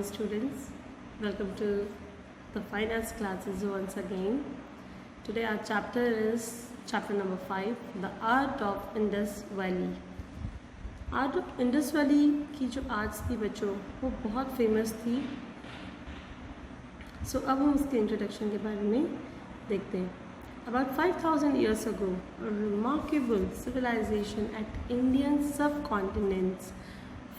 morning, students. Welcome to the finance classes once again. Today our chapter is chapter number 5, the art of Indus Valley. Art of Indus valley की जो arts थी बच्चों, वो बहुत famous थी. अब हम उसके इंट्रोडक्शन के बारे में देखते हैं. About 5,000 years ago, a remarkable civilization at Indian subcontinents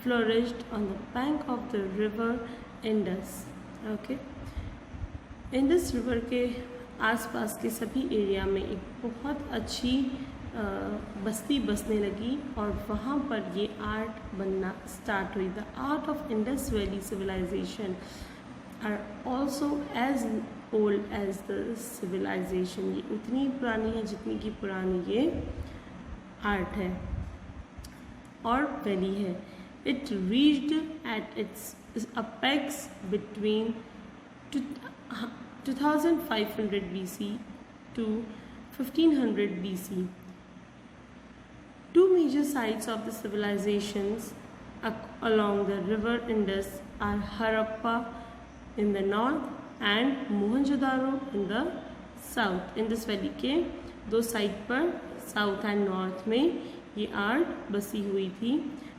flourished on the bank of the river Indus. Okay. Indus river के आसपास के सभी एरिया में एक बहुत अच्छी बस्ती बसने लगी और वहाँ पर ये आर्ट बनना स्टार्ट हुई. The art of Indus Valley Civilization are also as old as the civilization. ये उतनी पुरानी है जितनी की पुरानी ये आर्ट है और वैली है. It reached at its apex between 2500 BC to 1500 BC. Two major sites of the civilizations along the river Indus are Harappa in the north and Mohenjo-daro in the south. Indus Valley के दो side पर south and north में ये art बसी हुई थी.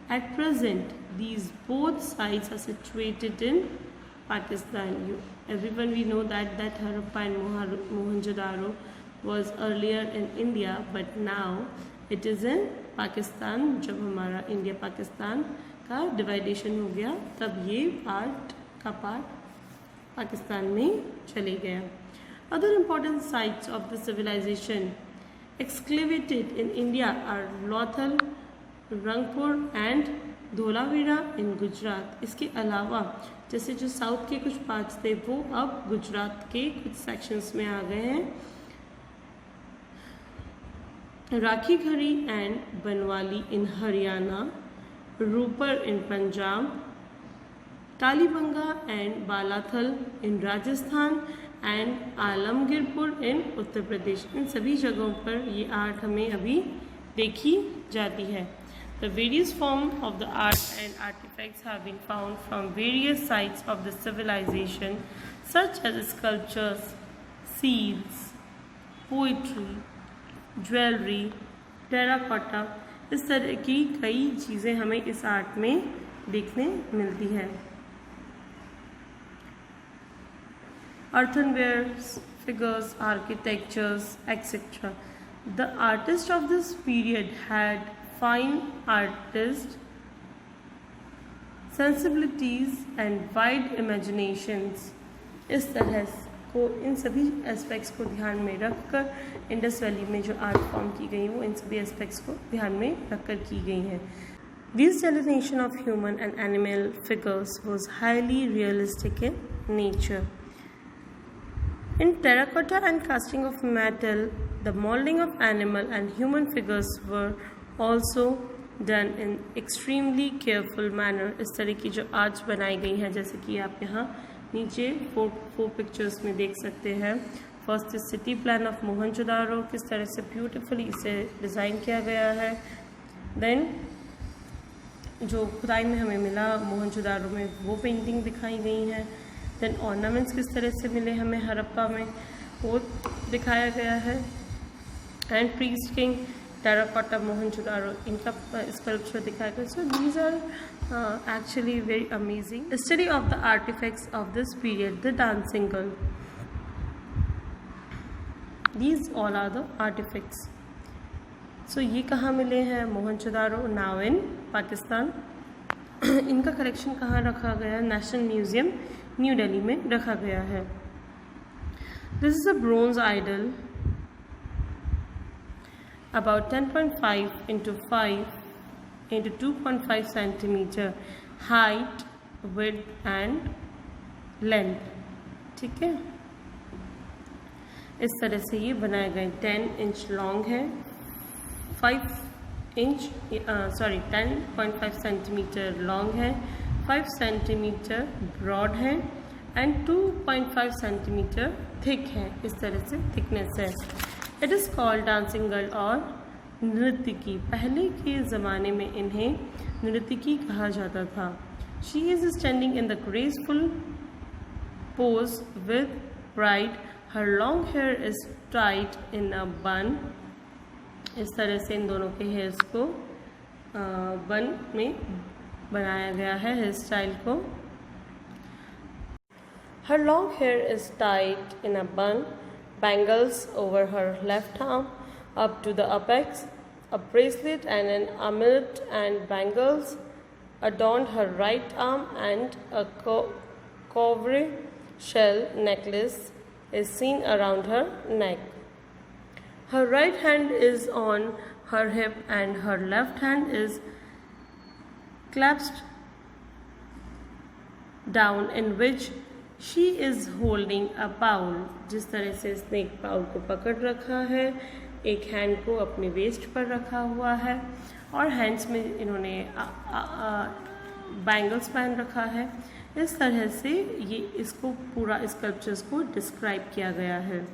At present, these both sites are situated in Pakistan. Everyone we know that Harappa and Mohenjo-daro was earlier in India, but now it is in Pakistan. जब हमारा India Pakistan का डिवाइडेशन हो गया तब ये पार्ट का पार्ट पाकिस्तान में चले गया. Other important sites of the civilization excavated in India are Lothal, Rangpur and Dholavira इन गुजरात. इसके अलावा जैसे जो साउथ के कुछ पार्ट्स थे वो अब गुजरात के कुछ सेक्शंस में आ गए हैं. Rakhigarhi and Banawali in Haryana, Ropar in Punjab, Kalibangan and Balathal in Rajasthan and Alamgirpur in Uttar Pradesh. इन सभी जगहों पर ये आर्ट हमें अभी देखी जाती है. The various forms of the art and artifacts have been found from various sites of the civilization, such as sculptures, seals, poetry, jewelry, terracotta. इस तरह की कई चीज़ें हमें इस आर्ट में देखने मिलती है. Earthenware, figures, architectures, etc. The artists of this period had fine artist sensibilities and wide imaginations. इस तरह को इन सभी एस्पेक्ट्स को ध्यान में रखकर इंडस वैली में जो आर्ट फॉर्म की गई वो इन सभी एस्पेक्ट्स को ध्यान में रखकर की गई हैं. This delineation of human and animal figures was highly realistic in nature. In terracotta and casting of metal, the molding of animal and human figures were also done in extremely careful manner. इस तरह की जो arts बनाई गई हैं जैसे कि आप यहाँ नीचे फोर पिक्चर्स में देख सकते हैं. First city plan of Mohenjodaro, किस तरह से ब्यूटीफुली इसे डिज़ाइन किया गया है. देन जो खुदाई में हमें मिला मोहनजोदारो में वो पेंटिंग दिखाई गई हैं. देन ऑर्नामेंट्स किस तरह से मिले हमें हड़प्पा में वो दिखाया गया है. And priest king terracotta Mohenjo-daro इनका स्कल्पचर दिखाया गया. So these are actually very amazing. The study of the artifacts of this period, the dancing girl. These all are the artifacts. So ये कहाँ मिले हैं? Mohenjo-daro, now in Pakistan. इनका collection कहाँ रखा गया? नेशनल म्यूजियम न्यू दिल्ली में रखा गया है. This is a bronze idol about 10.5 into 5 into 2.5 centimeter height, width and length. ठीक है, इस तरह से ये बनाए गए. 10 इंच लॉन्ग है, 10.5 सेंटीमीटर लॉन्ग है, 5 सेंटीमीटर ब्रॉड है एंड 2.5 सेंटीमीटर थिक है. इस तरह से थिकनेस है. It is called dancing girl और नृत्यकी. पहले के ज़माने में इन्हें नृत्यकी कहा जाता था. She is standing in the graceful pose with pride. Her long hair is tied in a bun. इस तरह से इन दोनों के हेयर्स को बन में बनाया गया है हेयर स्टाइल को. Her long hair is tied in a bun, bangles over her left arm up to the apex, a bracelet and an amulet and bangles adorned her right arm, and a cowrie shell necklace is seen around her neck. Her right hand is on her hip and her left hand is clasped down, in which she is holding a bowl. जिस तरह से इसने एक bowl को पकड़ रखा है, एक हैंड को अपने वेस्ट पर रखा हुआ है और हैंड्स में इन्होंने बैंगल्स पहन रखा है. इस तरह से ये इसको पूरा स्कल्पचर्स को डिस्क्राइब किया गया है.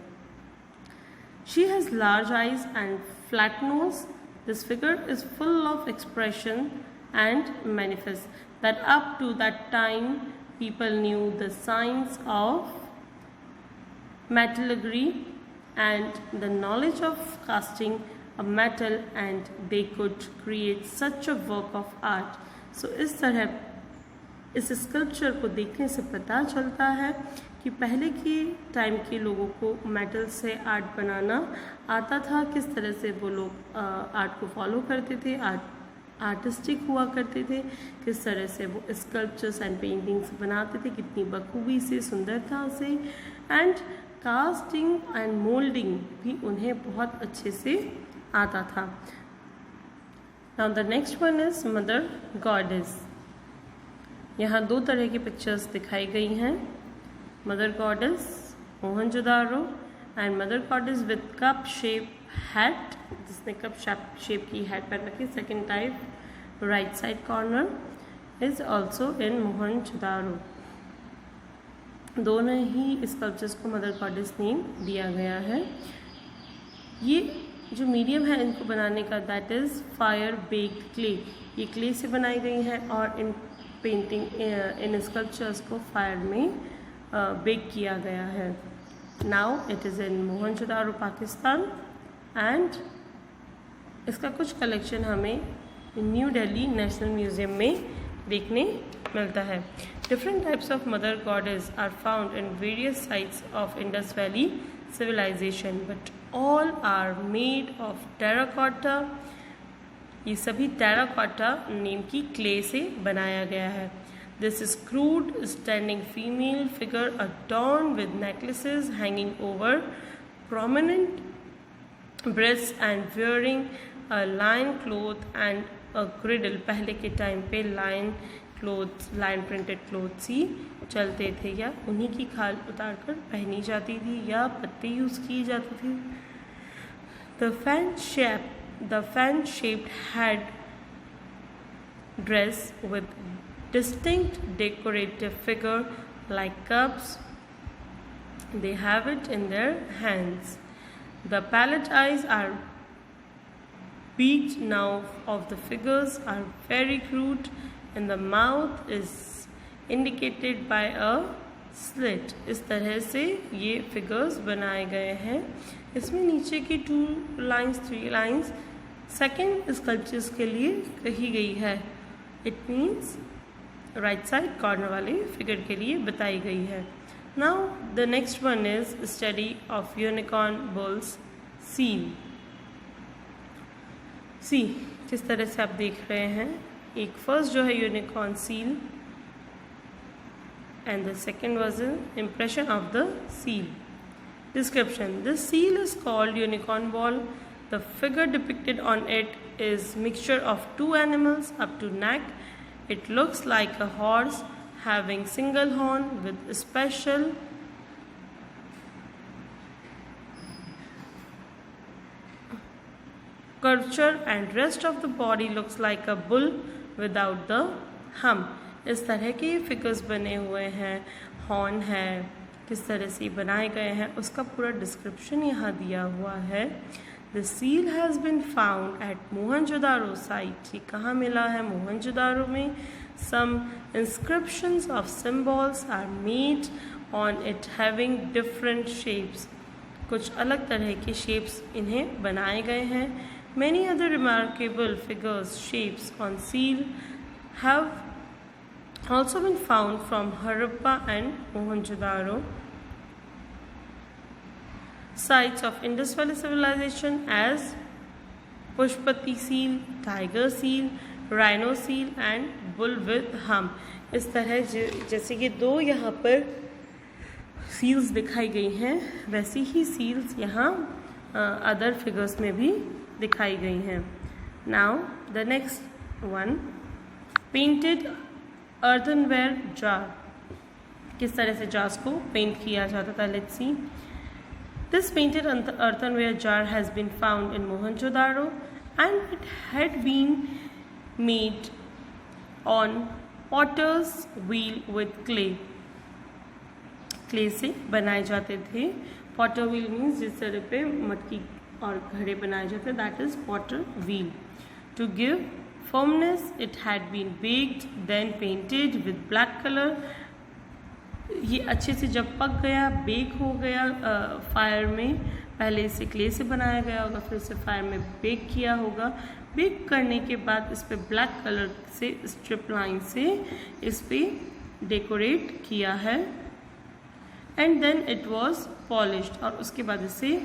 She has large eyes and flat nose. This figure is full of expression and manifests that up to that time people knew the science of metallurgy and the knowledge of casting a metal, and they could create such a work of art. So इस तरह इस sculpture को देखने से पता चलता है कि पहले के टाइम के लोगों को मेटल से आर्ट बनाना आता था, किस तरह से वो लोग आर्ट को फॉलो करते थे, आर्टिस्टिक हुआ करते थे, किस तरह से वो स्कल्पचर्स एंड पेंटिंग्स बनाते थे, कितनी बखूबी से, सुंदरता से, एंड कास्टिंग एंड मोल्डिंग भी उन्हें बहुत अच्छे से आता था. Now the next one is mother goddess. यहाँ दो तरह की पिक्चर्स दिखाई गई हैं. Mother goddess Mohenjodaro and mother goddess with cup shape hat, जिसने कप शेप की हैट पहन रखी. Second type right side corner is also in Mohenjodaro. दोनों ही स्कल्पचर्स को मदर गॉडेस नेम दिया गया है. ये जो मीडियम है इनको बनाने का, that is fire baked clay. ये क्ले से बनाई गई हैं और इन पेंटिंग इन स्कल्पचर्स को फायर में बेक किया गया है. Now it is in Mohenjodaro Pakistan, and इसका कुछ कलेक्शन हमें न्यू दिल्ली नेशनल म्यूज़ियम में देखने मिलता है. Different types of mother goddess are found in various sites of Indus Valley Civilization, but all are made of terracotta. ये सभी टेराकोटा नेम की क्ले से बनाया गया है. This is crude standing female figure adorned with necklaces hanging over prominent breasts and wearing a lion cloth and a girdle. पहले के time पे लाइन प्रिंटेड क्लोथ्स ही चलते थे, या उन्हीं की खाल उतार कर पहनी जाती थी, या पत्ते यूज़ किए जाते थे. The fan-shaped head dress with distinct decorative figure like cups. They have it in their hands. The palette eyes are beaked now of the figures are very crude, and the mouth is indicated by a slit. इस तरह से ये figures बनाए गए हैं. इसमें नीचे की 2 लाइन्स 3 लाइन्स सेकेंड स्कल्पचर्स के लिए कही गई है. It means right side corner वाले फिगर के लिए बताई गई है. Now the next one is study of unicorn bulls seal. See जिस तरह से आप देख रहे हैं, एक फर्स्ट जो है unicorn seal, and the second was an impression of the seal. Description: this seal is called unicorn ball. The figure depicted on it is mixture of 2 animals up to neck. It looks like a horse having single horn with special curvature, and rest of the body looks like a bull without the hump. इस तरह के figures बने हुए हैं. Horn है, किस तरह से बनाए गए हैं उसका पूरा डिस्क्रिप्शन यहाँ दिया हुआ है. The seal has been found at Mohenjodaro site. ये कहाँ मिला है? मोहनजोदारो में. Some inscriptions of symbols are made on it having different shapes. कुछ अलग तरह के shapes इन्हें बनाए गए हैं. Many other remarkable figures, shapes on seal have also been found from Harappa and Mohenjo-daro sites of Indus Valley civilization as Pushpati seal, tiger seal, rhino seal and bull with hump. इस तरह जैसे कि दो यहाँ पर seals दिखाई गई हैं, वैसी ही सील्स यहाँ अदर फिगर्स में भी दिखाई गई हैं. Now the next one, painted earthenware jar. किस तरह से जार्स को पेंट किया जाता था, let's see. This painted earthenware jar has been found in Mohenjo-daro and it had been made on potter's wheel with clay. Clay से बनाए जाते थे. पॉटर व्हील मीन्स जिस तरह पे मटकी और घड़े बनाए जाते हैं, that is potter wheel. To give firmness it had been baked then painted with black colour. ये अच्छे से जब पक गया, बेक हो गया फायर में, पहले इसे क्ले से बनाया गया होगा, फिर इसे फायर में बेक किया होगा. बेक करने के बाद इस पर ब्लैक कलर से स्ट्रिप लाइन से इस पर डेकोरेट किया है. And then it was polished, और उसके बाद इसे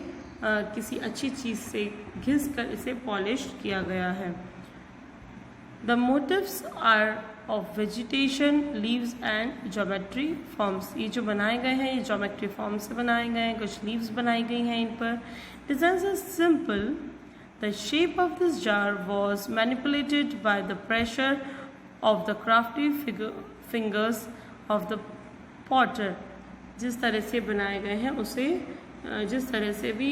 किसी अच्छी चीज़ से घिस कर इसे पॉलिश किया गया है. The motives are of vegetation, leaves and geometry forms. ये जो बनाए गए हैं ये ज्योमेट्री फॉर्म से बनाए गए हैं. कुछ लीव्स बनाई गई हैं इन पर. Designs are simple. The shape of this jar was manipulated by the pressure of the crafty fingers of the potter. जिस तरह से बनाए गए हैं उसे जिस तरह से भी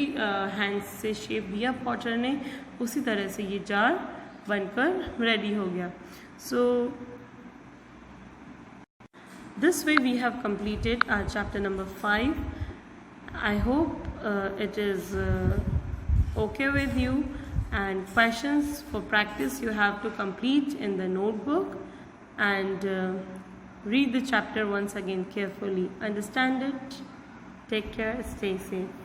हैंड्स से शेप दिया पॉटर ने, उसी तरह से ये जार बनकर रेडी हो गया. So this way we have completed our chapter number 5. I hope it is okay with you, and questions for practice you have to complete in the notebook and read the chapter once again carefully. Understand it? Take care. Stay safe.